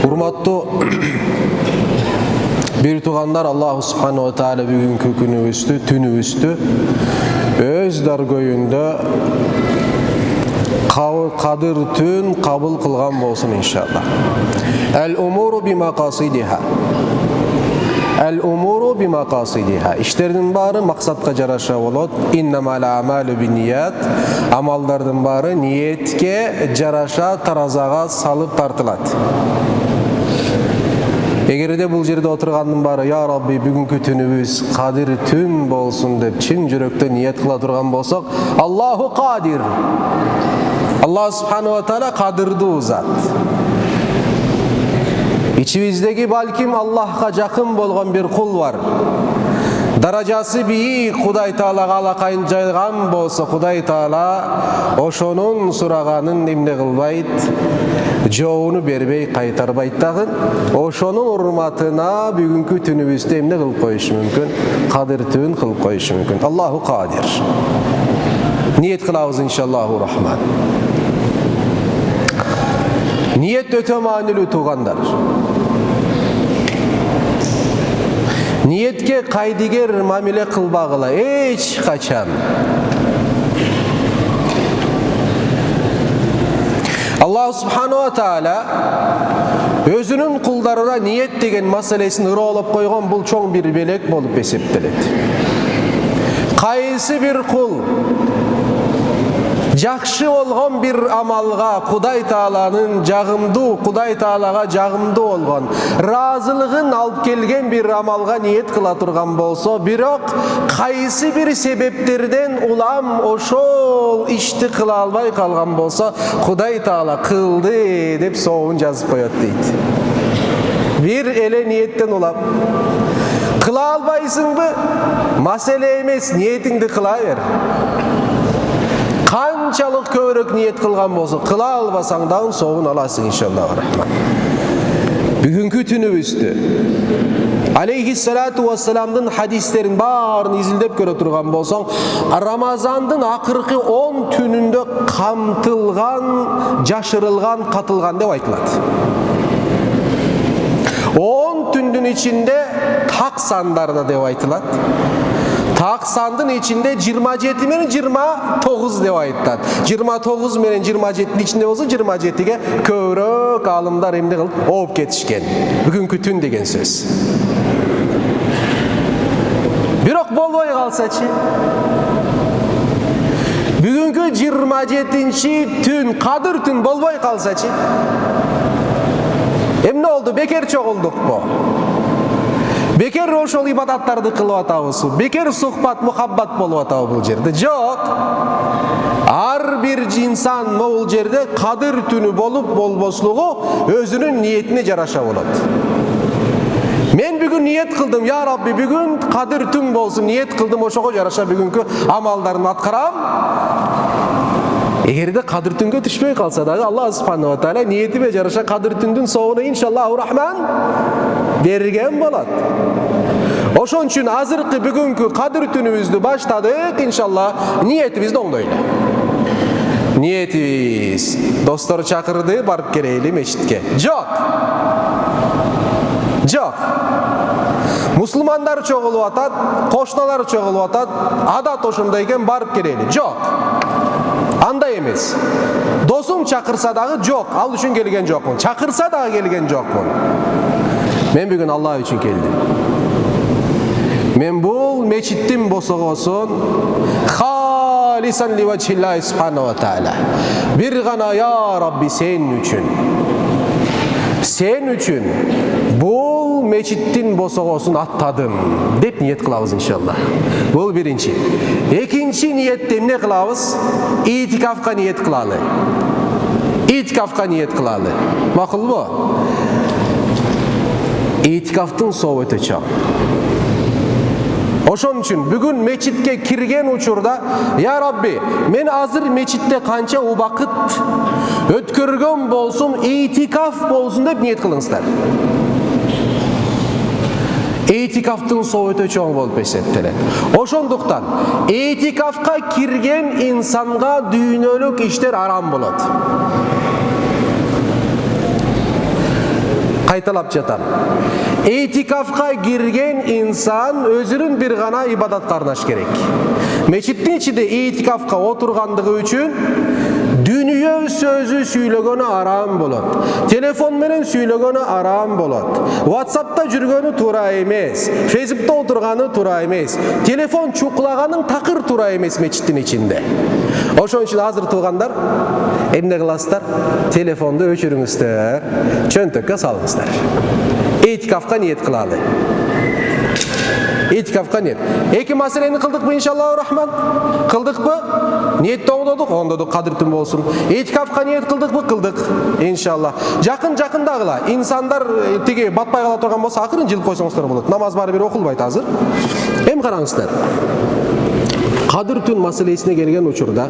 Hurmatlı bir tuğanlar, Allah subhanahu wa ta'ala bugünkü günübüzdü, tünübüzdü öz dargoyunda kadir tün kabul kılgan bolsun inşallah. El umuru bi maqasidiha. El umuru bi maqasidiha. İşlerinin bari maksatga jaraşa bolot. Innamal a'malu binniyat. Amaldardın bari niyetke jaraşa tarazaga salıp tartılat. Egerde bul jerde oturgandın bari ya Rabbi bugünkü tünübüz kadir tün bolsun dep çin jürökte niyet kıla turgan bolsak, Allahu kadir. Allah subhanahu wa ta'ala kadirdi zat. İçimizdeki balkim Allah'a jakın bolgan bir kul var. Darajası biyik Kuday Taala alakayın jaygan bolsa, Kuday Taala oşonun suraganın emne kılbayt, joğunu berbey kaytarbayt dagın. Oşonun hurmatına bugünkü tünübüzde emne kılıp koyuş mümkün, kadir tün kılıp koyuş mümkün. Allahu kadir. Niyet kılabız inşallahurrahman. Niyet öte manilü tuğanlar. Niyetke kaydiger mamile kılbağıla hiç kaçan. Allah subhanahu wa ta'ala özünün kullarına niyet degen masalesini ıra olup koygan bul çoğun bir belek bolup esepteledi. Kaysi bir kul jakşı olgan bir amalga, Kuday Taala'nın jagımdуу, Kuday Taala'ga jagımdуу olgan, razılığın alıp kelgen bir amalga niyet kıla turgan bolsa, birok kaysi bir sebeplerden ulam oşol işti kıla albay kalgan bolsa, Kuday Taala kıldı dep soğun жазıp koyot deydi. Bir ele niyetten ulam. Kıla albaysın mı? Masele emes, niyetini kıla ver. Kançalık kövrek niyet kılgan bolsa, kıla albasan dağın soğun alasın inşallahurrahman. Bugünkü tünübüzdü aleyhissalatu vesselam'dın hadislerin barını izildep göre turgan bolsan, Ramazandın akırkı 10 tününde kamtılgan, jaşırılgan, katılgan dep aytılат. 10 tündün içinde tak sandarda dep aytılат. Tak sandın içinde 27 menen 29 dep aytılат. 29 menen 27'nin içinde bolsa 27'ge kövrök alımlar emne kılıp oop ketişken. Bugünkü tün degen söz. Birok bolboy kalsaçı. Bugünkü 27-nji tün, kadir tün bolboy kalsaçı. Emne oldu? Beker çoğulduk bu. Beker oşol ibadatlardı kılıp atabız. Beker suhbat, muhabbat bolup atabı bul jerde. Jok. Ar bir insan bul jerde kadir tünü bolup bolbosluğu özünün niyetine jaraşa bolat. Men bugün niyet kıldım ya Rabbi, bugün kadir tün bolsun, niyet kıldım oşoga jaraşa bugünkü amallarını atkaram. Egerde kadir tünge düşmey kalsa da Allah subhanahu wa ta'ala niyetime jaraşa kadir tündün soğunu inşallahurrahman bergen bolat. Oşon üçün azırkı bugünkü kadir tünümüzdü başladık inşallah, niyetimiz de onda öyle. Niyetimiz dostları çakırdı, barıp kereyli meçitke. Jok. Jok. Müslümanlar çoğulup atat, koşnalar çoğulup atat, adat oşundayken barıp kereyli. Jok. Андай emez. Dosum çakırsa dağı jok. Al üçün gelgen jokmun. Çakırsa dağı gelgen jokmun. Men bugün Allah üçün geldim. Men bul meçittim bosogosun. Halisan li vecihillahi subhanahu wa ta'ala. Bir gana ya Rabbi sen üçün. Sen üçün bul meçittin bosogosun attadım dep niyet kılabız inşallah. Bul birinci. Ekinci niyette ne kılabız? İtikafka niyet kılalı. İtikafka niyet kılalı. Makul mu? İtikaftın soğutu çağ. Oşon üçün bugün meçitke kirgen uçurda ya Rabbi men azır meçitte kança ubakıt ötkürgön bolsun, itikaf bolsun dep niyet kılыңыздар. Этикафтын соо өтө чоң болуп эсептелет. Ошондуктан этикафка кирген инсанга дүйнөлүк иштер арам болот. Кайталап жатам. Этикафка кирген инсан өзүнүн бир гана ибадатка арнаш керек. Мечиттин ичинде этикафка отургандыгы үчүн дүнүйө сөзү сүйлөгөнү арам болот. Телефон менен сүйлөгөнү арам болот. WhatsApp'та жүргөнү туура эмес. Facebook'та отурганы туура эмес. Телефон чуклаганын такыр туура эмес мечиттин ичинде. Ошон үчүн азыр туугандар, эмне кыласыздар? Телефонду өчүрүңүздөр, чөнтөккө салыңыздар. Этикафка ниет кылалы. Этикафка ниет. Эки маселени кылдыкпы иншаллаху рахман? Кылдыкпы? Ниетти оңдодук, кадыр түн болсун. Этикафка ниет кылдыкпы? Кылдык. Иншаллах. Жакындагыла инсандар тиги батпай кала турган болсо акырын жылып койсоңуздар болот. Намаз баары бир окулбайт азыр. Эми караңыздар. Кадыр түн маселесине келген учурда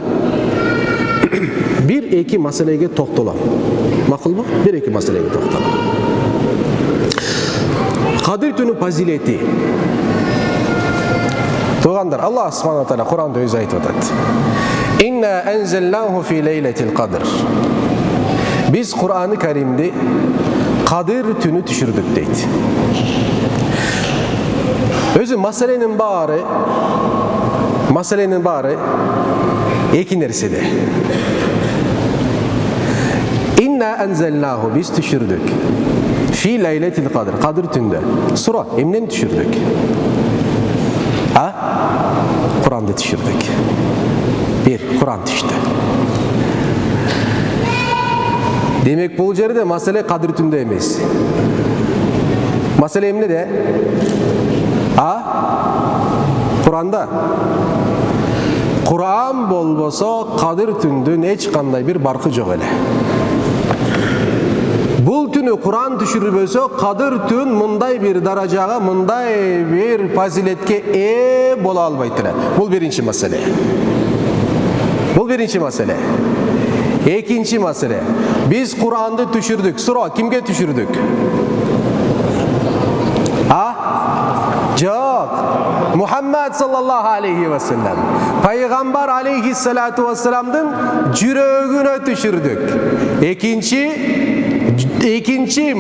бир-эки маселеге токтолом. Макулбу? Бир-эки маселеге токтолом. Кадыр түнү фазилети. Тугандар, Аллах субхана ва тааля Кур'анда өзү айтып атат. Инна анзалнаху фи лейлатил кадр. Биз Кур'аны Каримди Кадыр түнү түшүрдүк дейт. Өзү маселенин баары эки нерседе. Инна анзалнаху, биз түшүрдүк. Фи лейлатил кадр, Кадыр түндө. Сура, эмнени түшүрдүк? Kur'an'da düşürdük. Bir, Kur'an düştü. Demek bu yerde mesele Kadir Tün'de emes. Mesele emne de? Kur'an'da. Kur'an bolboso Kadir Tündün hiç kanday bir barkı yok ele. Bul tünü Kur'an düşürülbösö Kadir tün mınday bir darajaga, mınday bir faziletke bola albaytır. Bul birinci mesele. Ekinci mesele. Biz Kur'an'da düşürdük. Sura kimge düşürdük? Yok. Muhammed sallallahu aleyhi ve sellem. Peygamber aleyhissalatu vesselam'dın jürögüne düşürdük. Ekinci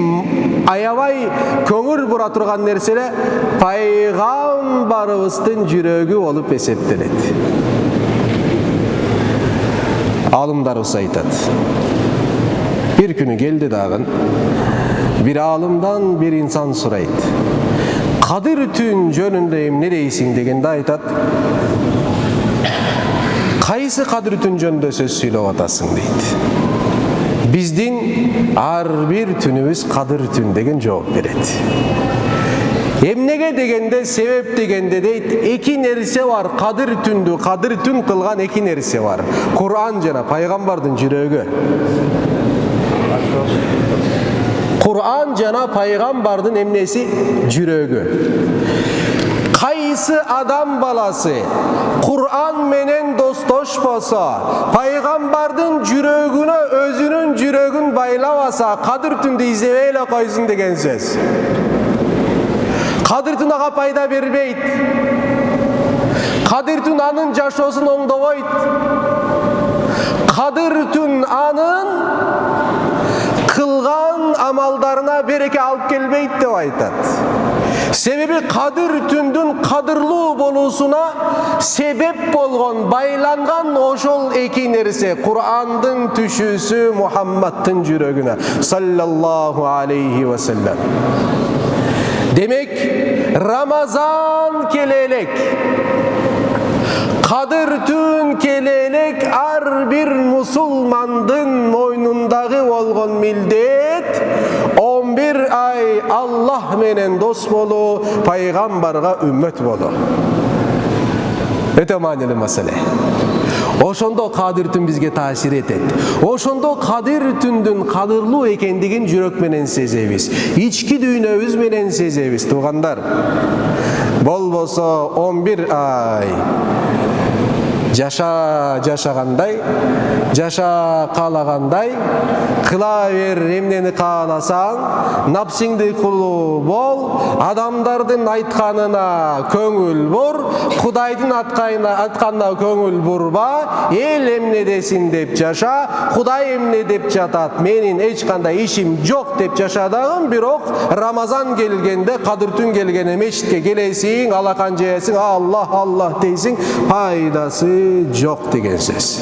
ayavay köngür bura turgan nersele Peygamberimizdin jürögü olup eseptelet. Alımdarısı aytat. Bir günü geldi dağın, bir alımdan bir insan soraydı. Kadir tün jönündeyim ne deysin degende aytat. Kayсы Kadir tün jönünde söz söylep atasın deydi. Bizdin ar bir tünümüz Kadir tün degen cevap beredi. Emnege degende, sebep degende deydi, iki nerse var Kadir tündü, Kadir tün kılgan iki nerse var. Kur'an jana Paygambardın jürögü. Kur'an jana Paygambardın emnesi jürögü. Kaysı adam balası Kur'an menen dostoşpasa, Paygambardın jürögüne özünün jürögün baylamasa, Kadir tünde izlemeyle koysun degen söz. Kadir tün ağa payda berbeyt. Kadir tün anın jaşosun oңдобойт. Kadir tün anın kılgan amallarına bereke alıp kelbeyt dep aytat. Sebebi Kadir tündün kadırlı bolusuna sebep bolgon, baylangan oşol eki nerse Kur'an'dın tüşüsü Muhammed'in jürögüne sallallahu aleyhi ve sellem. Demek Ramazan kelelek, Kadir tün kelelek ar bir musulmandın moynundağı bolgon mildet 11 ay Allah menen dost bolu, Peygamberga ümmet bolu. Öte maneli mesele. Oşondo Kadir tün bizge tasir etet. Oşondo Kadir tündün kadırlı ekendigin jürök menen sezebiz. İçki düynöbüz menen sezebiz. Tuğandar, bolboso 11 ay жашагандай, жаша каалагандай, кыла бер эмнени кааласаң, напсиңди кулу бол, адамдардын айтканына көңүл бур, Кудайдын айтканына көңүл бурба, эл эмне десин деп жаша, Кудай эмне деп жатат, менин эч кандай ишим жок деп жаша дагы, бирок Рамазан келгенде, Кадыр түн келгенде мешитке келесиң, алакан жейсиң, Аллах, Аллах дейсиң, пайдасы жок деген сөз.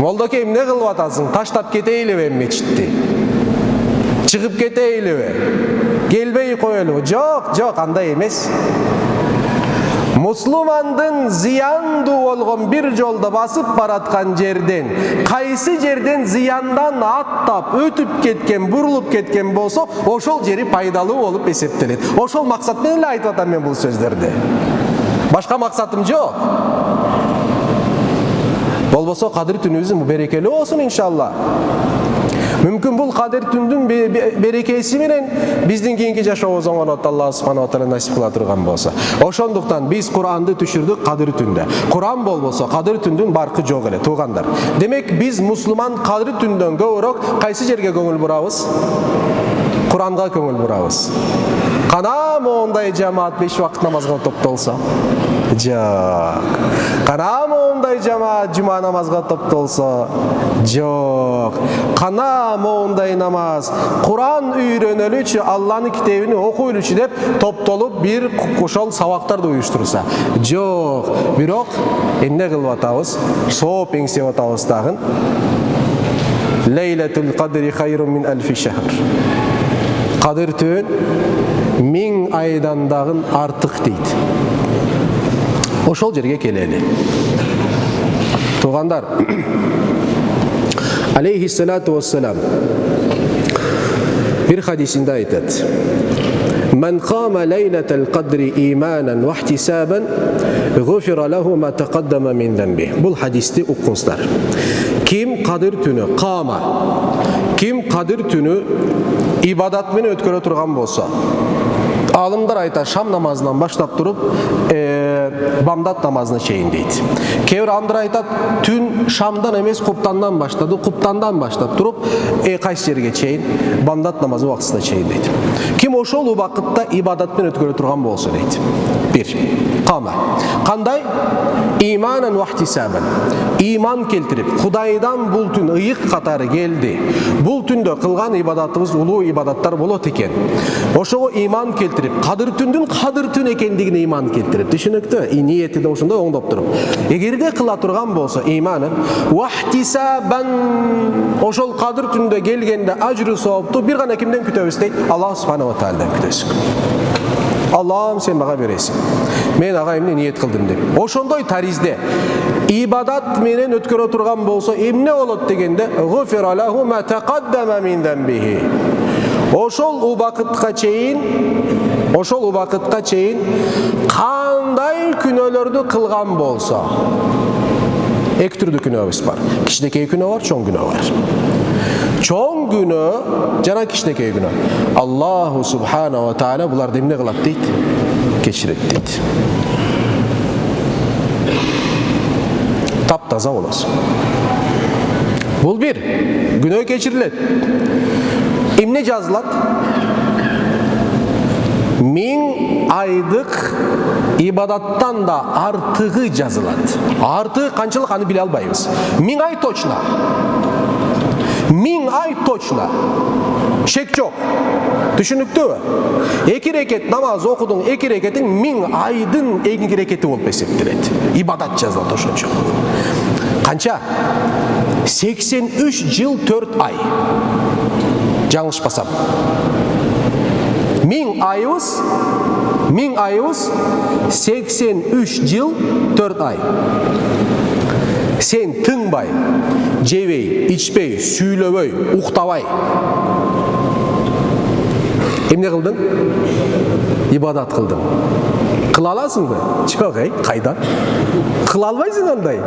Молдоке эмне кылып атасың? Таштап кетейлиби мечитти? Чыгып кетейлиби? Келбей коелу? Жок, жок, андай эмес. Мусулмандын зыяндуу болгон бир жолдо басып бараткан жерден, кайсы жерден зыяндан аттап өтүп кеткен, бурулуп кеткен болсо, ошол жери пайдалуу болуп эсептелет. Ошол максат менен эле айтып атам мен бул сөздөрдү. Башка максатым жок. Болбосо Кадыр түнүбүз берекелүү болсун иншалла. Мүмкүн бул Кадыр түндүн берекеси менен биздин кийинки жашообуз оңолот, Аллах субханаху ва таала насип кыла турган болсо. Ошондуктан биз Куранды түшүрдүк Кадыр түндө. Куран болбосо Кадыр түндүн баркы жок эле, туугандар. Демек биз мусулман Кадыр түндөн көбүрөөк кайсы жерге көңүл бурабыз? Куранга көңүл бурабыз. Кана моундай жамаат 5 вакыт намазга топтолсо? Жок. Кана моундай жамаат жума намазга топтолсо? Жок. Кана моундай намаз Куран үйрөнөлүчү, Алланын китебин окуйлучу деп топтолуп бир ошол сабактарды уюштурса? Жок. Бирок эмне кылып атабыз? Сооп эңсеп атабыз дагы. Лейлатул кадри хайрун мин алфи шахр. Кадыр түн 1000 айдан дагы артык дейт. Ошол жерге келели. Туугандар, алейхиссалату вассалам бир хадисинде айтат: "Ман кама лейлатал кадри иманан ва ихтисабан, гуфира лаху ма тақаддама мин замби." Бул хадисти укуңуздар. Ким Кадыр түнү кама, ким Кадыр түнү ибадат менен өткөрө турган болсо, алымдар айтат шам намазынан баштап туруп бамдат намазына чейин дейт. Кээ бир алымдар айтат түн шамдан эмес куптандан баштады, куптандан баштап туруп кайсы жерге чейин, бамдат намазы убактысына чейин дейт. Ким ошол убакытта ибадат менен өткөрө турган болсо дейт. Бир, кама. Кандай? Иманан ва ихтисабан. Иман келтирип, Кудайдан бул түн ыйык катары келди. Бул түндө кылган ибадатыбыз улуу ибадаттар болот экен. Ошого иман келтирип, Кадыр түндүн Кадыр түн экендигине иман келтирип, түшүнүктүү? Ниети да ошондой оңдоп туруп. Эгерде кыла турган болсо иманын ва ихтисабан, ошол Кадыр түндө келгенде ажры соопту бир гана кимден күтөбүз дейт? Аллах субханаху ва тааладан күтөбүз. Аллахым сен мага бересиң. Мен ага эмне ниет кылдым деп. Ошондой таризде ибадат менен өткөрө турган болсо эмне болот дегенде, гуфира лаху ма тақаддама мин замбихи. Ошол убакытка чейин кандай күнөөлөрдү кылган болсо, эки түрдүү күнөөбүз бар. Кичинекей күнөө бар, чоң күнөө бар. Чоң күнөө жана кичинекей күнөө. Аллаху субханаху ва таала буларды эмне кылат дейт? Кечирет дейт. Таптаза болосуң. Бул бир, күнөө кечирилет. Эмне жазылат? 1000 айдык ибадаттан да артыгы жазылат. Артыгы канчалык аны биле албайбыз. 1000 ай точно. 1000 ай точно. Шек жок. Түшүнүктүүбү? 2 рекет намаз окудуң, 2 рекетиң 1000 айдын 2 рекети болуп эсептелет. Ибадат жазылат ошончо. Канча? 83 жыл 4 ай. Жаңылышпасам. 1000 айыбыз 83 жыл 4 ай. Сен тыңбай, жебей, ичпей, сүйлөбөй, уктабай. Эмне кылдың? Ибадат кылдың. Кыла аласыңбы? Жок, кайда? Кыла албайсың андай.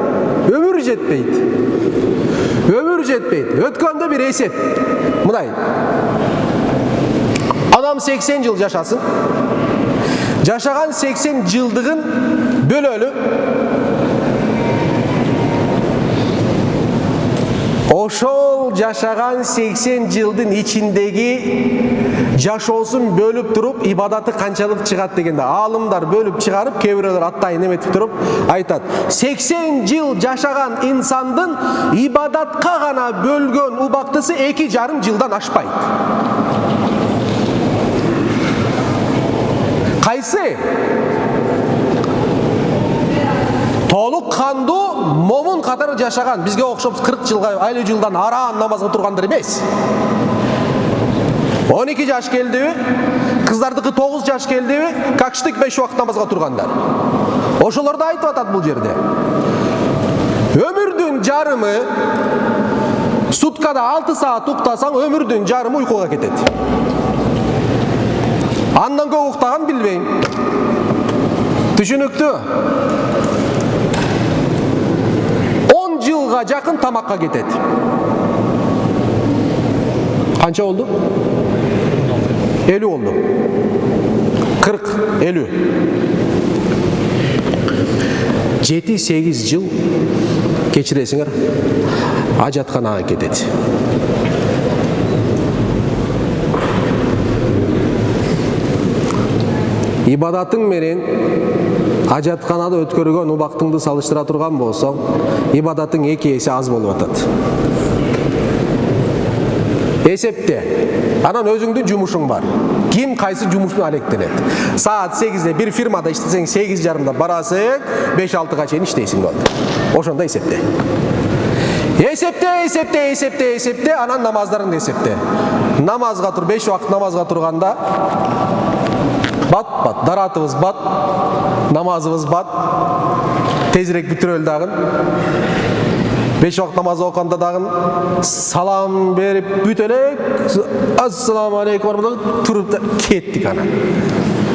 Өмүр жетпейт. Өткөндө бир эсеп. Мындай. Адам 80 жыл жашасын. Жашаган 80 жылдыгын бөлөлү ошол жашаган 80 жылдын ичиндеги жашоосун бөлүп туруп ибадаты канчалык чыгат дегенде аалымдар бөлүп чыгарып, кээ бирөөлөр атайын эметип туруп айтат. 80 жыл жашаган инсандын ибадатка гана бөлгөн убактысы 2,5 жылдан ашпайт. Кайсы? Толук кандуу момун катары жашаган, бизге окшоп 40 жылга, 50 жылдан араан намазга тургандар эмес. 12 жаш келдиби? Кыздардыкы 9 жаш келдиби? Какштык 5 убакыт намазга тургандар. Ошолорду айтып атат бул жерде. Өмүрдүн жарымы суткада 6 саат уктасаң, өмүрдүн жарымы уйкуга кетет. Андан көп уктаган билбейм. Түшүнүктүү? 10 жылга жакын тамакка кетет. Канча болду? 50 oldu. 40, 50. 7-8 жыл кечиресиңер, ажатканага кетет. Ибадатың менен ажатканада өткөргөн убактыңды салыштыра турган болсоң, ибадатың 2 эсе аз болуп атат. Эсепте. Анан өзүңдүн жумушуң бар. Ким кайсы жумушун алектенет. Саат 8-де бир фирмада иштесең 8:30-да барасың, 5-6-га чейин иштейсиң болду. Ошондо эсепте. Эсепте, анан намаздарыңды эсепте. Намазга тур, 5 убакыт намазга турганда бат, даратыбыз бат, намазыбыз бат. Тезирээк бүтүрөлү дагы. 5 убакыт намаз окуганда дагы салам берип бүт элек, ассаламу алейкум туруп кеттик анан.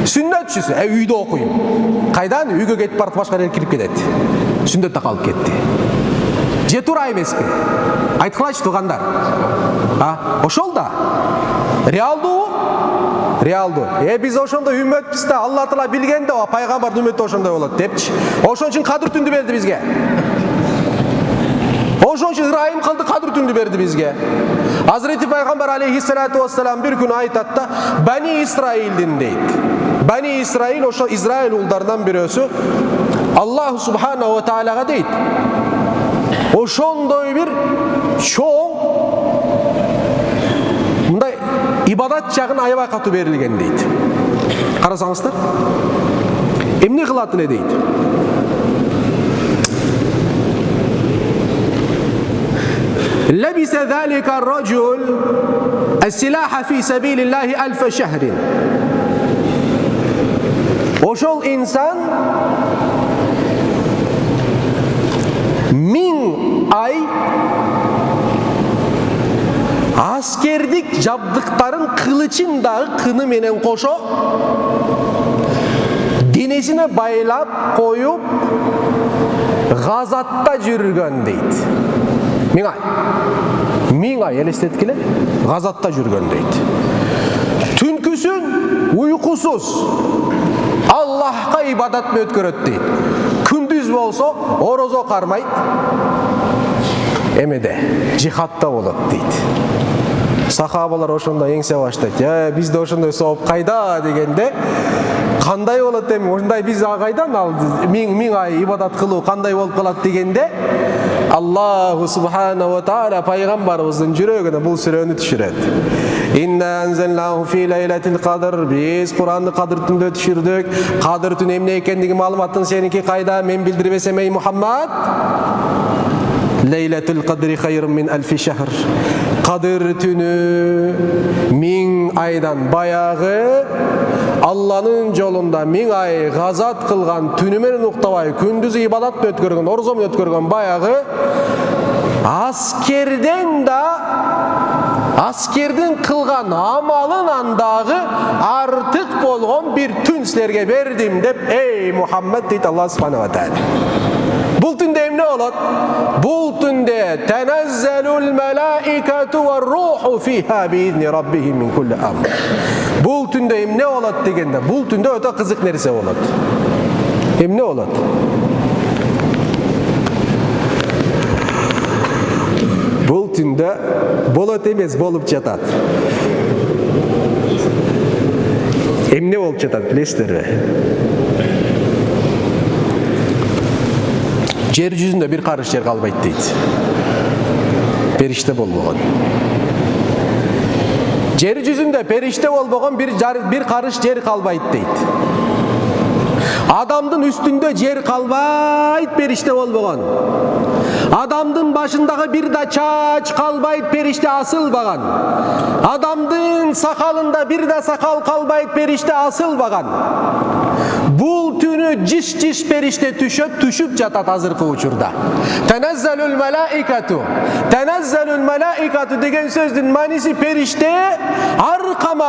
Сүннөтчүсү, үйдө окуйм. Кайдан? Үйгө кетип барып башка жерге кирип кетет. Сүннөттө калып кетти. Же туура эмеспи? Айткылачы туугандар. Ошол да. Реалдуу? Реалдуу. Биз ошондо үммөтбүз да, Алла Таала билген да, пайгамбардын үммөтү ошондой болот депчи. Ошон үчүн Кадыр түндү берди бизге. Ошон үчүн Ибрайым кылды, Кадыр түндү берди бизге. Азирети пайгамбар алейхиссалату вассалам бир күнү айтат да, Бани Исраилдин дейт. Бани Исраил ошо Израиль улдарынан бирөөсү Аллах субханаху ва таалага дейт. Ошондой бир чоң мындай ибадат жагын аябай катуу берилген дейт. Карасаңыздар, эмне кылат эле дейт. لبس ذلك الرجل السلاح في سبيل الله 1000 شهر. Ошол инсан 1000 ай аскердик жабдыктарын кылычын дагы кыны менен кошо денесине байлап коюп газатта жүргөн дейт. 1000 ай. 1000 ай элестеткиле, газатта жүргөн дейт. Түнкүсүн уйкусуз Аллахка ибадат өткөрөт дейт. Күндүз болсо орозо кармайт. Эмеде жихадта болот дейт. Сахабалар ошондо эңсе баштайт. Бизде ошондой сооп кайда дегенде, кандай болот эми? Ошондой биз кайдан алды? 1000 ай ибадат кылуу кандай болуп калат дегенде, Аллаху субханаху ва таала пайгамбарыбыздын жүрөгүнө бул сүрөнү түшүрөт. Инна анзалнаху фи лейлатил кадр. Биз Куранды Кадыр түндө түшүрдүк. Кадыр түнү эмне экендиги маалыматын сеники кайда? Мен билдирбесем эй Мухаммад? Лейлатул кадри хайрун мин 1000 шахр. Кадыр түнү 1000 айдан баягы Алланын жолунда 1000 ай газат кылган, түнү менен уктабай, күндүзү ибадат өткөргөн, орозо менен өткөргөн баягы аскердин кылган амалынан дагы артык болгон бир түн силерге бердим деп эй Мухаммад дейт Алла субханаху ва таала. Бул түндө эмне болот? Бул түндө таназзалул малаикату ва руху фиха биизни раббихим мин кулли амр. Бул түндө эмне болот дегенде, бул түндө өтө кызык нерсе болот. Эмне болот? Бул üstünde bolot emес bolup жатат. Эмне болуп жатат билесиздерби? Жер жүзүндө bir карыш жер калбайт дейт. Периште болбогон. Жер жүзүндө периште болбогон bir карыш жер калбайт дейт. Адамдын үстүндө жер калбайт, периште болбогон. Адамдын башындагы bir да чач калбайт, периште асылбаган. Адамдын сакалында bir да сакал калбайт, периште асылбаган. Бул түнү жиш периште түшүп жатат азыркы учурда. Таназзалул малаикату деген сөздүн мааниси периште аркама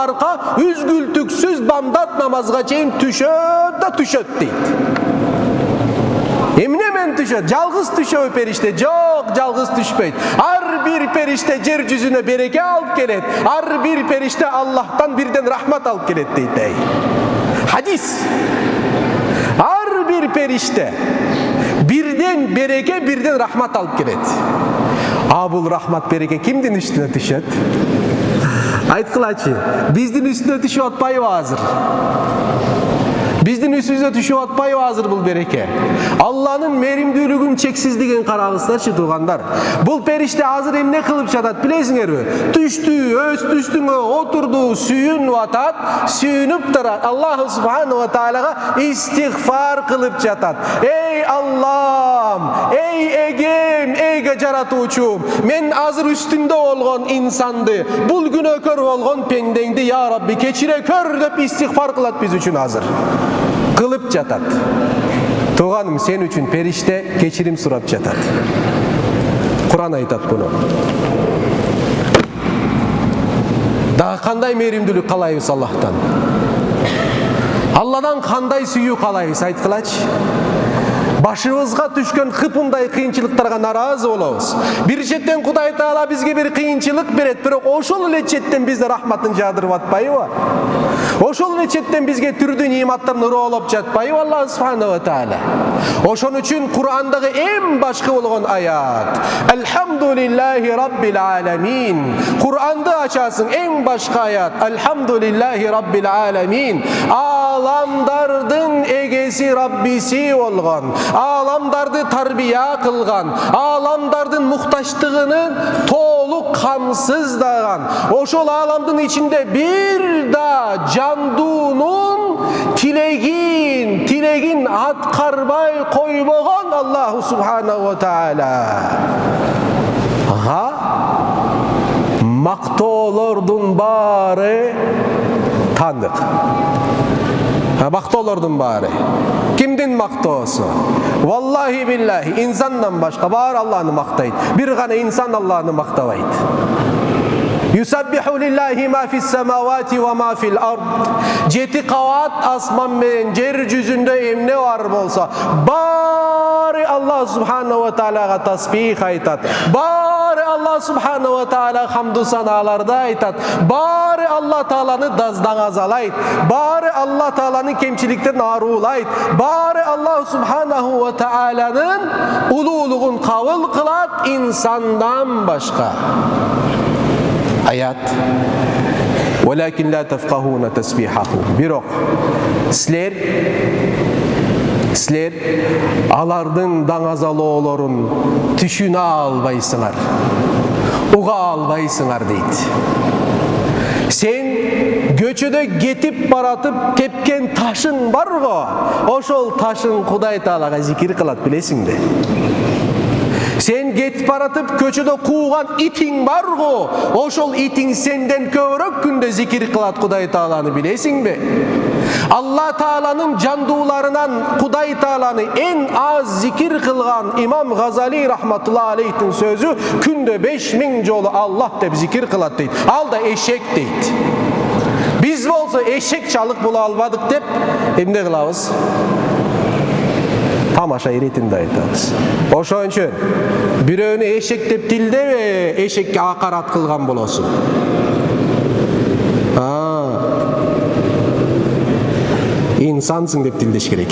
арка үзгүлтүксүз бамдат намазга чейин түшөт дейт. Эмне менен түшөт? Жалгыз түшөбү периште? Жок, жалгыз түшпөйт. Ар бир периште жер жүзүнө береке алып келет. Ар бир периште Аллахтан бирден рахмат алып келет дейт. Хадис. Ар бир периште бирден береке, бирден рахмат алып келет. Бул рахмат береке кимдин үстүнө түшөт? Айткылачы, биздин үстүнө түшүп атпайбы азыр? Биздин үстүбүзгө түшүп атпайбы азыр бул береке? Алланын мээримдүүлүгүн чексиздигин карагыздарчы туугандар. Бул периште азыр эмне кылып жатат билесиңерби? Түштү, өз түстүңө отурду, сүйүнүп атат, сүйүнүп турат. Аллах субханаху ва таалага истигфар кылып жатат. Эй Аллам, эй эгем, эйге жаратуучум, мен азыр үстүндө болгон инсанды, бул күнөөкөр болгон пендеңди я Рабби кечире көр деп истигфар кылат биз үчүн азыр. Кылып жатат. Туганым, сен үчүн периште кечирим сурап жатат. Куран айтат буну. Дагы кандай мээримдүүлүк каалайбыз Аллахтан? Алладан кандай сүйүү каалайбыз, айткылачы? Башыбызга түшкөн кыпындай кыйынчылыктарга наразы болобуз. Бир четтен Кудай Таала бизге бир кыйынчылык берет, бирок ошол эле четтен бизде рахматын жаадырып атпайбы? Ошол эле четтен бизге түрдүү нематтарын ыроолоп жатпайбы Аллах субханаху ва таала? Ошон үчүн Кур'андагы эң башкы болгон аят Алхамдулиллахи раббил аламин. Кур'анды ачасың, эң башкы аят Алхамдулиллахи раббил аламин. Аламдардын эгеси Раббиси болгон, аламдарды тарбия кылган, аламдардын муктачтыгын толук камсыздаган, ошол аламдын ичинде бир да жандуунун тилегин аткарбай койбогон Аллаху субханаху ва таала мактоолордун баары таандык. Мактоолордун баары. Кимдин мактоосу? Валлахи биллахи, инсандан башка баары Аллахны мактайт. Бир гана инсан Аллахны мактабайт. Юсаббиху лиллахи ма фис самавати ва ма фил ард. Жети кабат асман менен жер жүзүндө эмне бар болсо, баары Аллах субханаху ва таалага тасбих айтат. Баары Аллах субханаху ва таала хамду санааларды айтат. Баары Аллах тааланы даңазалайт. Баары Аллах тааланы кемчиликтерин аарулайт. Баары Аллах субханаху ва тааланын улуулугун кабыл кылат инсандан башка. Аят. Валакин ла тафкахуна тасбихаху. Бирок силер алардын даңазалоолорун түшүнө албайсыңар, уга албайсыңар дейт. Сен көчөдө кетип баратып кепкен ташың барго, ошол ташың Кудай Таалага зикир кылат, билесиңби? Sen кетип баратып көчөдө кууган итиң барго, ошол итиң сенден көбүрөөк күндө зикир кылат Кудай Тааланы, билесиңби? Алла Тааланын жандууларынан Кудай Тааланы эң аз зикир кылган Имам Газали рахматулла алейхтин сөзү күндө 5000 жолу Аллах деп зикир кылат дейт. Ал да эшек дейт. Биз болсо эшек чалык боло албадык деп эмне кылабыз? Тамаша иретинде айтабыз. Ошон үчүн бирөөнү эшек деп тилдебе, эшекке акарат кылган болосуң. İnsansın деп тилдеш керек.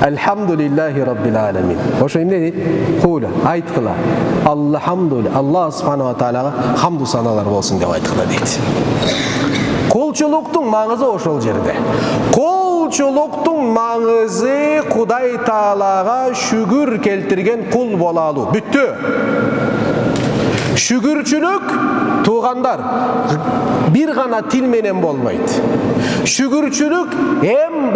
Elhamdülillahi Rabbil alemin. Oşo emne deyit? Kula, aytkıla. Alhamdulillah. Allah subhanahu wa ta'alaga hamdu sanalar bolsun dep aytkıla deyit. Kulçuluktun mağızı oşol jerde. Kulçuluktun mağızı Kuday Taalaga şükür keltirgen kul bolalı. Büttü. Şükürçülük tuğandar bir gana til menen bolmaydı. Şükürçülük en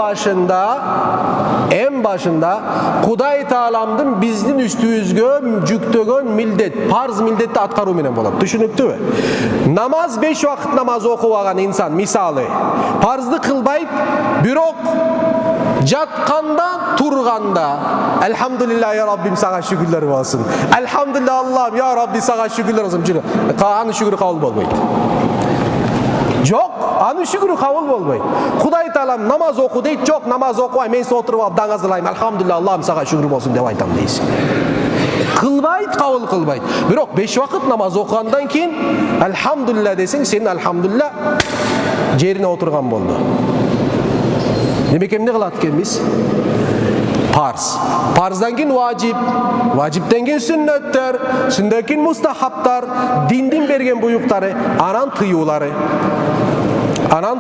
başında Kuday Taalamdın bizdin üstübüzgö jüktögön mildet, parz mildetти atkarуу menen bolot. Түшүнүктүүбү? Namaz 5 vakit namaz okuvagan insan misalı parzды kılbayt, bирок jatkanda, turganda elhamdülillahi Rabbim sana şükürler olsun. Elhamdülillah Allah'ım ya Rabbi sana şükürler olsun. Anı şükürü kabul bolmaydı. Yok, anı şükürü kabul bolmaydı. Kuday Taalam namaz oku deyt, yok namaz okubay, men oturup alıp dаңазылайм. Elhamdülillah Allah'ım sana şükür olsun dep aytam deysin. Kılbayt, kabul kılbayt. Bирок 5 vakit namaz okugandan keyin elhamdülillah deseň, senin elhamdülillah жерine oturgan boldu. Demek emne kılat ekенбиz? Parz. Parzdan keyin vacip, vacipten keyin sünnetler, sünnetten keyin mustahaplar, dindin bergen buyuktары, anan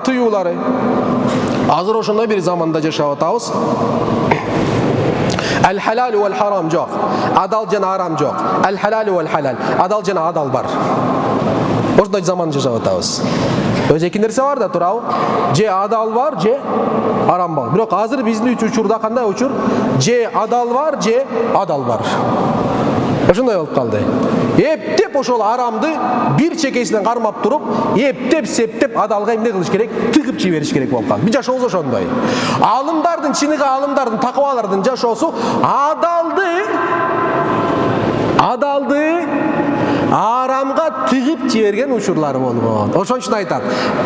tıyuları. Hazır oşonda bir zamanda jaşap atabız. El halal vel haram yok. Adal jana haram yok. El halal vel halal. Adal jana adal bar. Oşonda zaman jaşap atabız. Öz эки нерсе бар да турабы. Же адал бар, же арам бар. Бирок азыр биздин учурда кандай учур? Же адал бар, же адал бар. Ошондой болуп калды. Эптеп ошол арамды бир чекесинен кармап туруп, эптеп септеп адалга эмне кылыш керек? Тыгып жибериш керек болуп калды. Биз жашообуз ошондой. Алымдардын, чыныгы алымдардын, такыбалардын жашоосу адалды арамга тыгып жиберген учурлары болгон. Ошон үчүн айтат.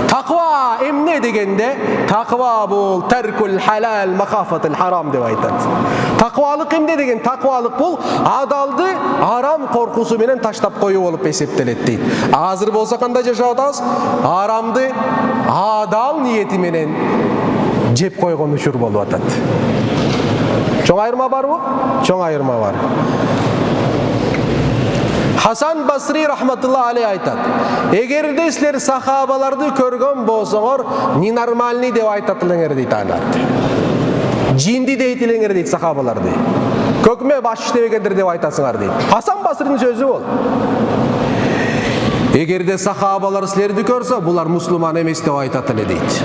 Таква эмне дегенде? Таква бул теркул халал махафатул харам деп айтат. Таквалык эмне деген? Таквалык бул адалды арам коркусу менен таштап коюу болуп эсептелет дейт. Азыр болсо кандай жашап атабыз? Арамды адал ниети менен жеп койгон учур болуп атат. Чоң айырма барбы? Чоң айырма бар. Hasan Basri rahmatullah aleyh aytat. Egerde sizler sahabalardı körgön bolsoңор, ненормальный деп айтатылыңар дейт анарды. Жинди дейтилеңер дейт сахабаларды. Көкме баш иштебегендер деп айтасыңар дейт. Hasan Basri'nin сөзү бол. Эгерде сахабалар силерди көрсө, булар мусулман эмес деп айтат эле дейт.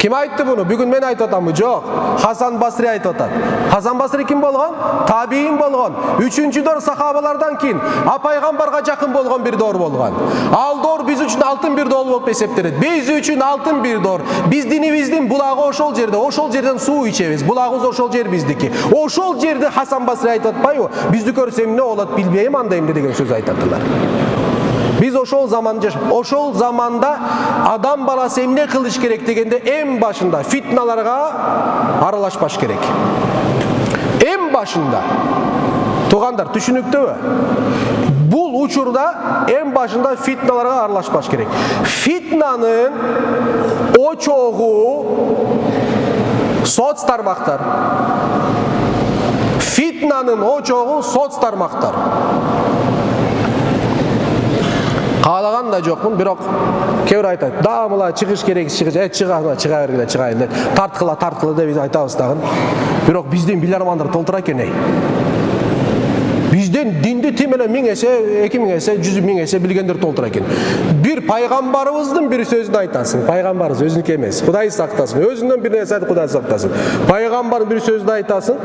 Kim aytты bunu? Bugün men aytып атамбы? Жок. Hasan Basri aytып атат. Hasan Basri kim болгон? Табиин болгон. 3-чү дор сахабалардан кийин пайгамбарга жакын болгон бир дор болгон. Ал дор биз үчүн алтын бир дор болуп эсептелет. Биз үчүн алтын бир дор. Биз динибиздин булагы ошол жерден суу ичебиз. Булагыбыз ошол жер биздики. Ошол жерди Hasan Basri айтып атпайбы? Бизди көрсө эмне болот билбейм анда эмне деген сөз айтатылар. Biz ошол zamanda adam balası emne kılış gerek degende en başında fitnalarga aralaşbaş gerek. En başında. Tuğandar түшүнүктүүбү? Bul uçurda en başında fitnalarga aralaşbaş gerek. Fitnanın o çoğu soç tarmaktar. Fitnanın o çoğu soç tarmaktar. Каалаган да жокмун, бирок кээ бир айтат. Даамыла чыгыш керек, чыга бергиле. Тарткыла деп биз айтабыз дагы. Бирок бизден билармандар толтура экен. Bizden dindi timene 1000 есе, 2000 есе, 100 есе bilgender толтура экен. Bir пайгамбарыбыздын bir sözünü айтасың. Пайгамбарыбыз өзүнүкү эмес. Кудай сактасын. Өзүнөн bir нерсе айтып Кудай сактасын. Пайгамбардын bir sözünü айтасың.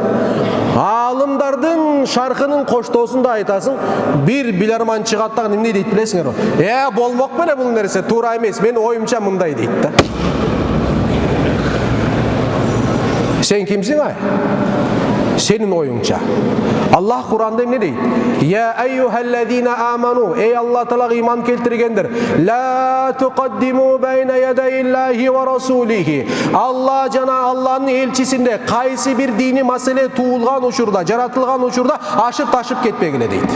Алымдардын шаркынын коштоосунда айтасың. Bir bilarman чыгат дагы эмне дейт билесиңер? Болмок беле бул нерсе, туура эмес. Менин оюмча мындай дейт да. Sen kimsin ay? Senin oyunca. Allah Kur'an'da ne deyip? Ya eyyühellezine amanu. Ey Allah Teala iman keltirgendir. La tuqaddimu beyne yedeyillahi ve rasulihi. Allah cana Allah'ın elçisinde kaysi bir dini mesele tuğulgan uçurda, jaratılgan uçurda aşıp taşıp ketmegile deydi.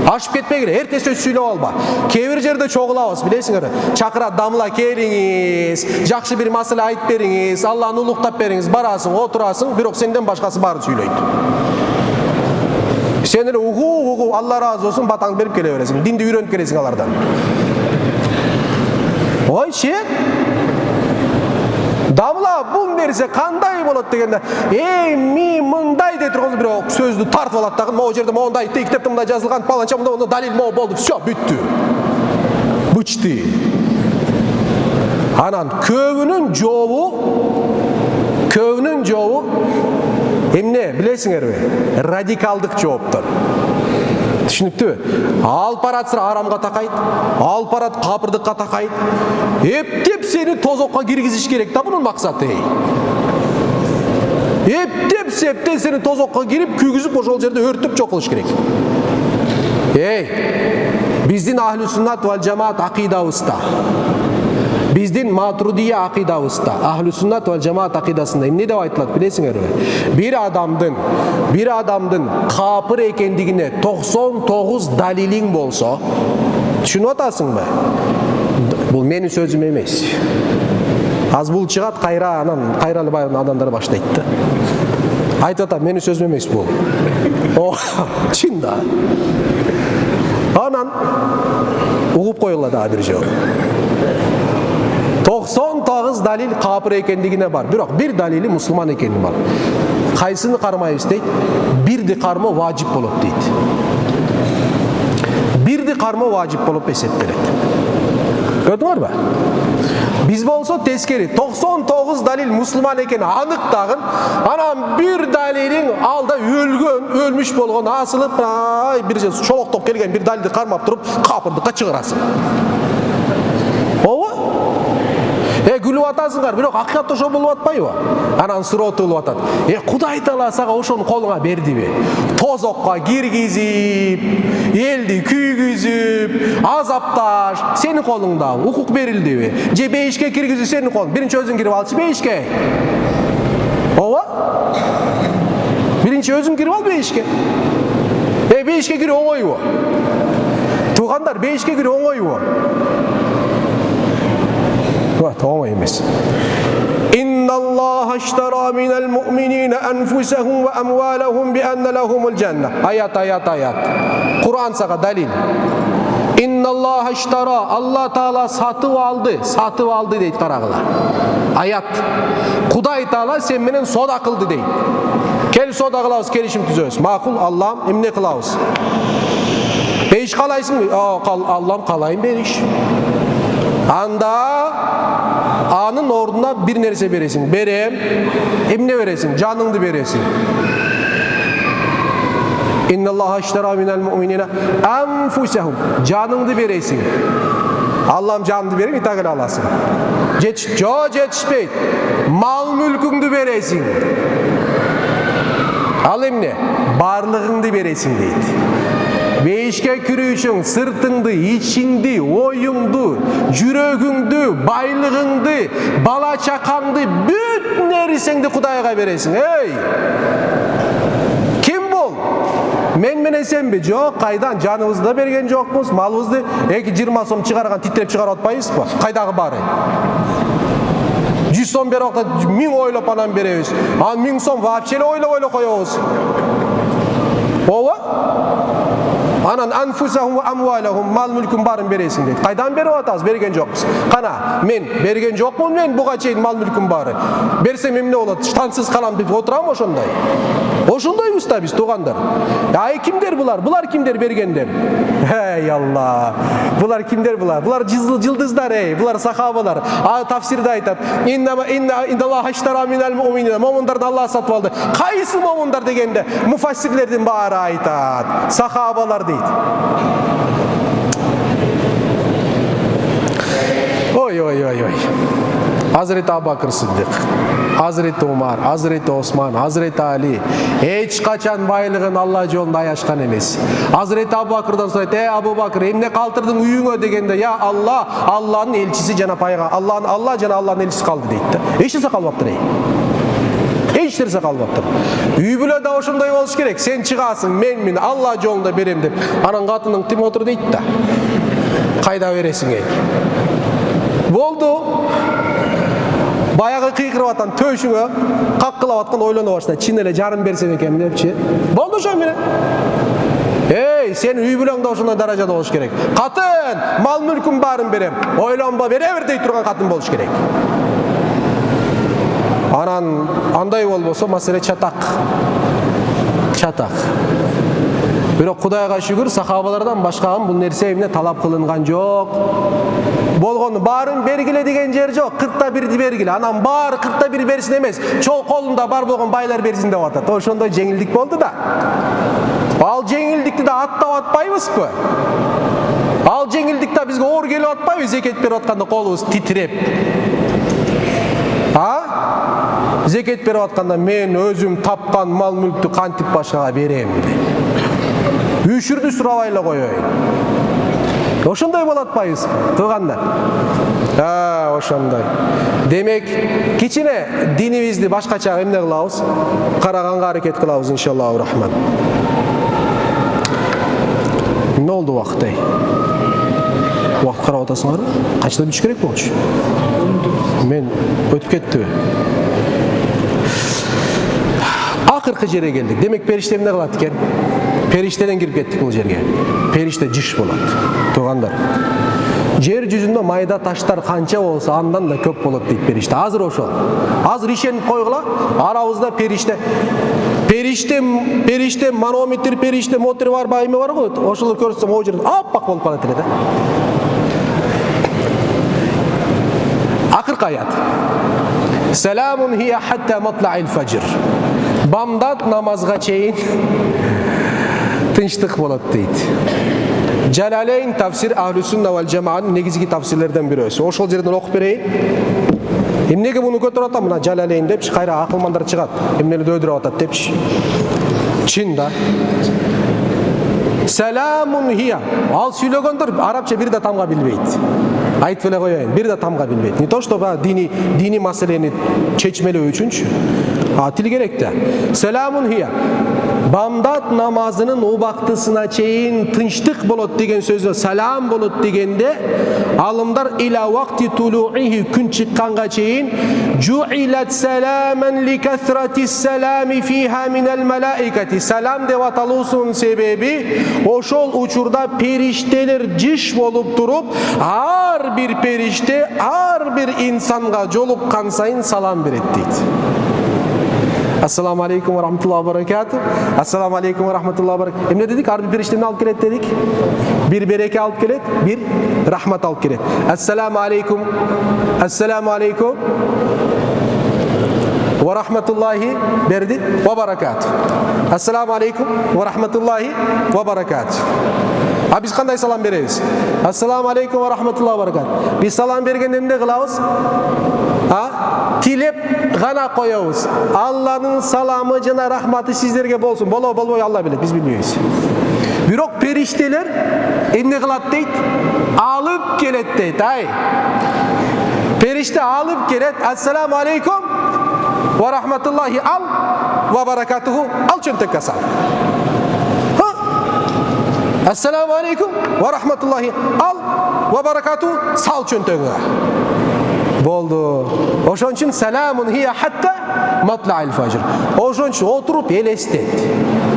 Ашып кетпегиле, эрте сөз сүйлөп алба. Кээ бир жерде чогулабыз, билесиңер. Чакырат, дамла келиңиз, жакшы бир маселе айтып бериңиз, Алланы улуктап бериңиз, барасың, отурасың, бирок сенден башкасы баары сүйлөйт. Сен эле угу, Алла разы болсун, батаңды берип келе бересиң. Динди үйрөнүп келесиң алардан. Ой, шет. Дамла бун берсе кандай болот дегенде, мен мындай деп турган бирок сөздү тартып алат дагы, могу жерде мондай айтты, китепте мындай жазылган, паланча мындай далил могу болду, всё, бүттү. Бычты. Анан көбүнүн жообу эмне билесиңерби? Радикалдык жооптор. Түшүнүктүбү? Алып баратсыр арамга такайт, алып барат капырдыкка такайт. Эптеп сени тозокко киргизиш керек да бунун максаты. Эптеп сени тозокко кирип, күйгүзүп ошол жерде өртөп жок кылыш керек. Биздин ахли суннат вал жамаат акидабызда, биздин матуридия акидабызда, ахли суннат вал жамаат акидасында эмне деп айтылат билесиңерби? Бир адамдын капыр экендигине 99 далилиң болсо, түшүнүп атасыңбы? Бул менин сөзүм эмес. Аз бул чыгат, кайралы баягы адамдар баштайт да. Айтып атам, менин сөзүм эмес бул. Чын да. Анан угуп койгула дагы бир жолу. 99 далил капыр экендигине бар. Бирок бир далили мусулман экени бар. Кайсыны кармайбыз дейт? Бирди кармоо важип болот дейт. Бирди кармоо важип болуп эсептелет. Көрдүңөрбү? Биз болсо тескери 99 далил мусулман экени аныктагын, анан бир далилиң алда өлмүш болгон асылып, бир же чолоктоп келген бир далилди кармап туруп, капырдыкка чыгарасың. Күлүп атасыңар, бирок акыйкатта ошо болуп атпайбы? Анан суроо туулуп атат. Кудай Таала сага ошону колуңа бердиби? Тозокко киргизип, элди күйгүзүп, азапташ сенин колуңда укук берилдиби? Же бейишке киргизүү сенин колуң? Биринчи өзүң кирип алчы бейишке. Биринчи өзүң кирип ал бейишке. Бейишке кирүү оңойбу? Туугандар, бейишке кирүү оңойбу? Оңой эмес. Инналлаха аштара минал муъминина анфусахум ва амвалахум би анна лахумул жанна. Аят. Кур'ан сага далил. Инналлаха аштара, Алла Таала сатып алды дейт, карагыла. Аят. Кудай Таала сен менен сода кылды дейт. Кел сода кылабыз, келишим түзөбүз. Макул, Аллам, эмне кылабыз? Бейиш калайсың? Аллам, калайын бейиш. Анда анын ордуна бир нерсе бересиң. Берем. Эмне бересиң? Жаныңды бересиң. Инналлаха аштара минал муъминина анфусахум. Жаныңды бересиң. Аллам жаныңды берем, итагыл аласың. Жетишпейт. Мал мүлкүңдү бересиң. Ал эмне? Барлыгыңды бересиң дейт. Бейишке кирүү үчүн сыртыңды, ичиңди, оюңду, жүрөгүңдү, байлыгыңды, бала чакаңды, бүт нерсеңди Кудайга бересиң. Ким бул? Мен менен сенби? Жок, кайдан? Жаныбызды да берген жокпуз, малыбызды 20 сом чыгарган титиреп чыгарып атпайбызбы? Кайдагы баары? 100 сом берип атат, 1000 ойлоп анан беребиз. Анан 1000 сом вообще эле ойлоп коебуз. Анан анфусахум ва амвалахум, мал мүлкүн барын бересиң дейт. Кайдан берип атабыз? Берген жокпуз. Кана, мен берген жокмун, мен буга чейин мал мүлкүн бары. Берсем эмне болот? Штансыз калам деп отурам ошондой. Ошондойбуз да биз, туугандар. Кимдер булар? Булар кимдер бергендер? Алла. Булар кимдер булар? Булар жылдыздар, булар сахабалар. Тафсирде айтат. Инналлаха аштара минал муъминина. Момундарды Алла сатып алды. Кайсы момундар дегенде муфассирлердин баары айтат. Сахабалар дейт. Ой. Hazreti Abubakır Sıddık, Hazreti Umar, Hazreti Osman, Hazreti Ali hiç kaçan baylığın Allah yolunda ayaşkan emez. Hazreti Abubakır'dan sonra Abu Bakır emne kaldırdın uyuğuna degende ya Allah, Allah'ın elçisi cana payga, Allah cana Allah'ın elçisi kaldı deydi. Eşisi kalmaktır. Эч нерсе калбаптыр. Үй бүлө да ошондой болуш керек. Сен чыгасың, мен Алла жолунда берем деп. Анан катының тим отур дейт да. Кайда бересиң ey? Болду. Баягы кыйкырып atan төшүңө каккылап аткан ойлонуп баштады. Чын эле жарым берсем экен депчи. Болду ошо менен. Сен үй бүлөңдө ошондой даражада болуш керек. Катын, мал мүлкүм барын берем. Ойлонбо бере бер дей турган катын болуш керек. Анан андай болбосо маселе чатак. Бирок Кудайга шүгүр, сахабалардан башкаган бул нерсе эмне талап кылынган жок. Болгону барын бергиле деген жер жок. 41 бергиле. Анан баары 41 берсин эмес. Чол колунда бар болгон байлар берсин деп атат. Ошондой жеңилдик болду да. Ал жеңилдикти да аттап атпайбызбы? Ал жеңилдикте бизге оор келип атпайбы? Зекет берип атканда колубуз титиреп. Зекет берип атканда мен өзүм тапкан мал мүлктү кантип башкага берем деп. Үшүрдү сурабай эле коёюн. Ошондой болот атпайбызбы, туугандар? Ошондой. Демек, кичине динибизди башкача эмне кылабыз? Караганга аракет кылабыз иншаллаху рахман. Ne oldu vakit ey? Vakit karab atasыңар? Kaçta düş gerek болчу? Men ötüp kettibi. Akırkı jere geldik. Demek perişte emne kılat eкен? Perişteden girip kettik bu жерге. Perişte jiş bolat. Tuğanlar. Жер жүзүндө майда таштар канча болсо андан да көп болот дейт периште. Азыр ошол. Азыр ишенип койгула, арабызда периште. Периште манометр, периште мотор бар, байме бар го. Ошолор көрсөм могу жерде аппак болуп калат эле да. Акыркы аят. Саламун хия хатта матла'ил фажр. Бамдат намазга чейин тынчтык болот дейт. Jalalayn tafsir Ahlüsünna vel Cemaat'ın negizgi tafsirlerden biri. Ошол жерден окуп берейин. Эмнеге буну көтөрүп атам мына Jalalayn депчи, кайра акылмандар чыгат. Эмнелерди өйдүрүп атат депчи. Чын да. Саламун хия. Ал сүйлөгөндөр арабча бир да тамга билбейт. Айтып эле коеюн, бир да тамга билбейт. Не то что дини маселени чечмелөө үчүнчү. Тил керек да. Саламун хия. Бамдат намазынын убактысына чейин тынчтык болот деген сөзү салам болот дегенде алымдар иля вакти тулуихи күн чыкканга чейин жуилат саламан ли касратис салами фиха минал малаикати. Салам деп аталуусунун себеби ошол учурда периштелер жиш болуп туруп, ар бир периште ар бир инсанга жолуккан сайын салам берет дейт. Assalamu alaikum wa rahmatullahi wa barakatuh. Assalamu alaikum wa rahmatullahi wa barakatuh. Emne dedik? Arbi perişteni alıp kelet dedik. Bir bereke alıp kelet, bir rahmat alıp kelet. Assalamu alaikum. Assalamu alaikum. Wa rahmatullahi berdi wa barakatuh. Assalamu alaikum wa rahmatullahi wa barakatuh. Biz kanday salam bereriz? Assalamu alaikum wa rahmatullahi wa barakatuh. Biz salam bergende emne kılabız? Tilep gana koyabız. Allah'ın salamı jana rahmatı sizlerge bolsun. Bolo bolboy Allah bilir, biz bilmiyoruz. Bирок perişteler emne kılat deyt? Alıp kelet deyt. Perişte alıp kelet. Assalamu alaikum ve rahmatullahi al ve barakatuhu. Al çöntek sal. Assalamu alaikum ve rahmatullahi al ve barakatuhu. Sal çönteğe. Boldu. Ошон үчүн саламун хия хатта матла'ил фажр. Ошон үчүн отуруп элестет.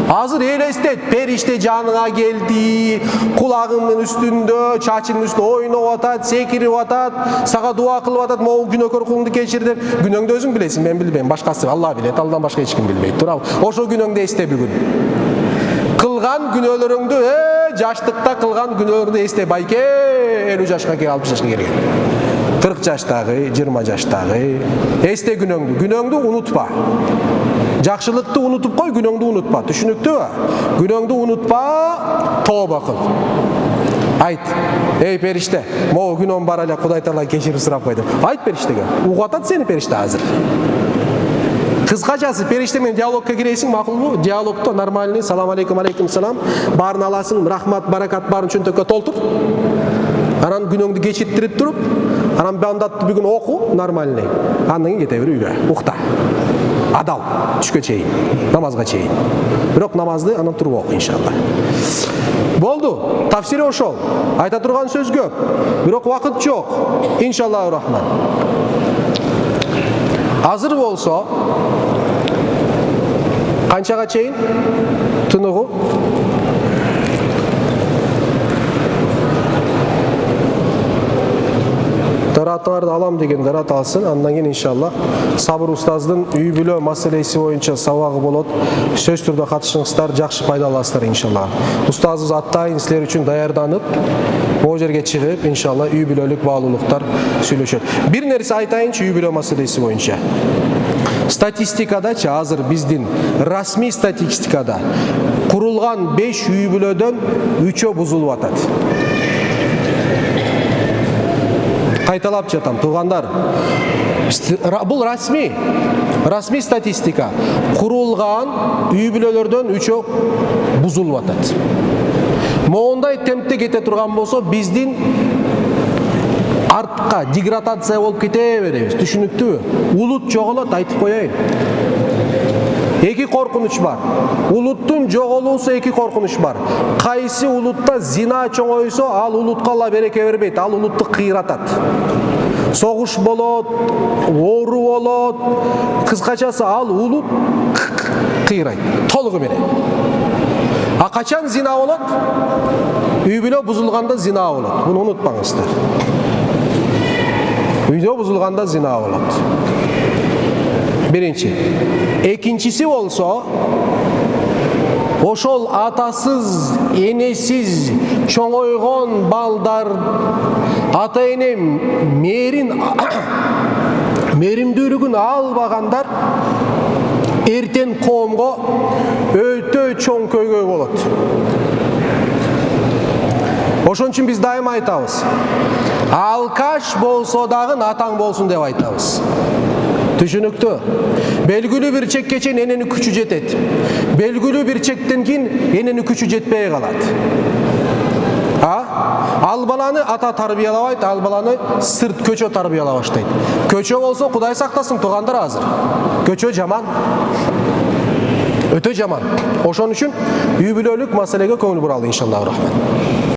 Азыр элестет, периште жаныңа келди, кулагыңдын үстүндө, чачыңдын үстүндө ойноп атат, секирип атат, сага дуа кылып атат, могу күнөөкөр кулуңду кечир деп. Күнөөңдү өзүң билесиң, мен билбейм, башкасы Алла билет, Алладан башка эч ким билбейт. Туурабы? Ошол күнөөңдү эсте бүгүн. Кылган күнөөлөрүңдү, жаштыкта кылган күнөөлөрүңдү эсте, байке 50 жашка келген, 60 жашка келген. 40 жаштагы, 20 жаштагы эсте күнөөңдү унутпа. Жакшылыкты унутуп кой, күнөөңдү унутпа. Түшүнүктүүбү? Күнөөңдү унутпа, тооба кыл. Айт, эй периште, могу күнөөм бар эле, Кудай Таала кечирип сурап койду. Айт периштеге. Угуп атат сени периште азыр. Кыскачасы периште менен диалогка киресиң, макулбу? Диалогто нормальный, салам алейкум, алейкум салам, баарын аласың, рахмат, баракат баарын чөнтөккө толтур. Анан күнөөңдү кечиттирип туруп, анан бандатты бүгүн оку, нормальный. Андан кийин кете бер үйгө, укта. Adal, түшкө чейин, намазга чейин. Бирок намазды анан туруп оку иншалла. Болду, тафсири ошол. Айта турган сөз көп, бирок вакыт жок. Иншаллаху рахман. Азыр болсо, канчага чейин тыныгуу? Дараттарды алам деген дарат алсын, андан кийин иншалла Сабыр устаздын үй бүлө маселеси боюнча сабагы болот. Сөз түрдө катышыңыздар, жакшы пайда аласыздар иншалла. Устазыбыз атайын силер үчүн даярданып, могу жерге чыгып, иншалла үй бүлөлүк баалуулуктар сүйлөшөт. Бир нерсе айтайынчы үй бүлө маселеси боюнча. Статистикадачы азыр биздин расмий статистикада курулган 5 үй бүлөдөн 3-өө бузулуп атат. Кайталап жатам, туугандар. Бул расмий статистика. Курулган үй бүлөлөрдөн 3-өө бузулуп атат. Моундай темпте кете турган болсо, биздин артка деградация болуп кете беребиз. Түшүнүктүүбү? Улут жоголот, айтып коеюн. Эки коркунуч бар. Улуттун жоголуусу эки коркунуч бар. Кайсы улутта зина чоңойсо, ал улутка Алла береке бербейт, ал улутту кыйратат. Согуш болот, оору болот, кыскачасы ал улут кыйрайт, толугу менен. А качан зина болот? Үй бүлө бузулганда зина болот. Буну унутпаңыздар. Үйдө бузулганда зина болот. Биринчи. Экинчиси болсо, ошол атасыз, энесиз чоңойгон балдар ата эне мээримдүүлүгүн албагандар эртен коомго өтө чоң көйгөй болот. Ошон үчүн биз дайыма айтабыз. Алкаш болсо дагы атаң болсун деп айтабыз. Түшүнүктүү? Белгилүү бир чекке чейин эненин күчү жетет. Белгилүү бир чектен кийин эненин күчү жетпей калат. Ал баланы ата тарбиялабайт, ал баланы сырт көчө тарбиялай баштайт. Көчө болсо Кудай сактасын туугандар азыр. Көчө жаман. Өтө жаман. Ошон үчүн үй бүлөлүк маселеге көңүл буралы иншаллаху рахман.